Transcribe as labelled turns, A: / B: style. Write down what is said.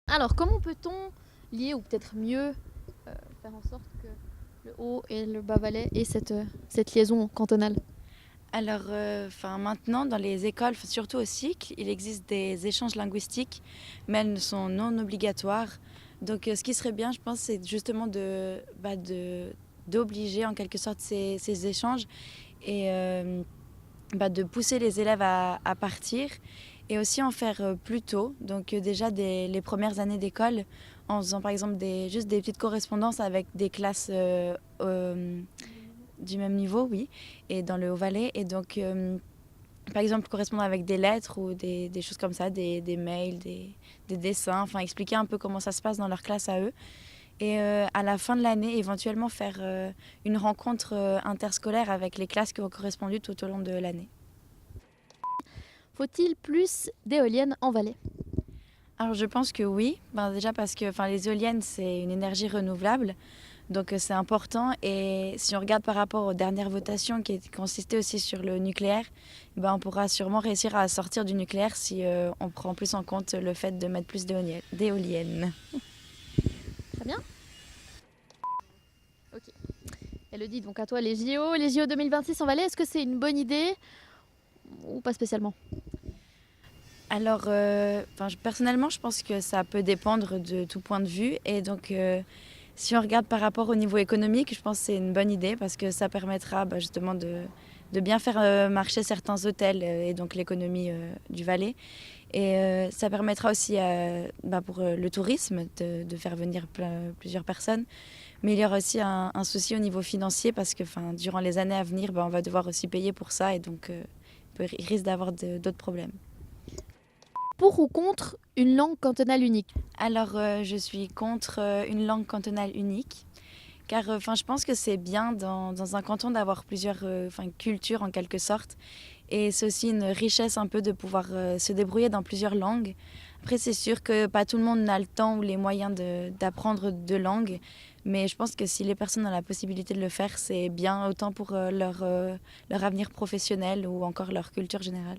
A: Alors, comment peut-on lier, ou peut-être mieux, faire en sorte que le haut et le bas Valais aient cette liaison cantonale?
B: Alors, maintenant, dans les écoles, surtout au cycle, il existe des échanges linguistiques, mais elles ne sont non obligatoires. Donc, ce qui serait bien, je pense, c'est justement d'obliger en quelque sorte ces échanges et de pousser les élèves à partir et aussi en faire plus tôt. Donc, déjà dès les premières années d'école, en faisant par exemple juste des petites correspondances avec des classes du même niveau, oui, et dans le Haut-Valais. Et donc, par exemple, correspondre avec des lettres ou des choses comme ça, des mails, des dessins, enfin expliquer un peu comment ça se passe dans leur classe à eux. Et à la fin de l'année, éventuellement faire une rencontre interscolaire avec les classes qui ont correspondu tout au long de l'année.
A: Faut-il plus d'éoliennes en Valais?
B: Alors je pense que oui, déjà parce que les éoliennes c'est une énergie renouvelable, donc c'est important. Et si on regarde par rapport aux dernières votations qui consistaient aussi sur le nucléaire, on pourra sûrement réussir à sortir du nucléaire si on prend plus en compte le fait de mettre plus d'éoliennes.
A: Très bien. Ok. Elodie, donc à toi les JO 2026 en Valais, est-ce que c'est une bonne idée ou pas spécialement?
B: Alors, personnellement, je pense que ça peut dépendre de tout point de vue. Et donc, si on regarde par rapport au niveau économique, je pense que c'est une bonne idée parce que ça permettra justement de bien faire marcher certains hôtels et donc l'économie du Valais. Et ça permettra aussi pour le tourisme de faire venir plusieurs personnes. Mais il y aura aussi un souci au niveau financier parce que durant les années à venir, on va devoir aussi payer pour ça. Et donc, il risque d'avoir d'autres problèmes.
A: Pour ou contre une langue cantonale unique?
B: Alors, je suis contre une langue cantonale unique, car je pense que c'est bien dans un canton d'avoir plusieurs cultures en quelque sorte. Et c'est aussi une richesse un peu de pouvoir se débrouiller dans plusieurs langues. Après, c'est sûr que pas tout le monde n'a le temps ou les moyens d'apprendre deux langues, mais je pense que si les personnes ont la possibilité de le faire, c'est bien autant pour leur avenir professionnel ou encore leur culture générale.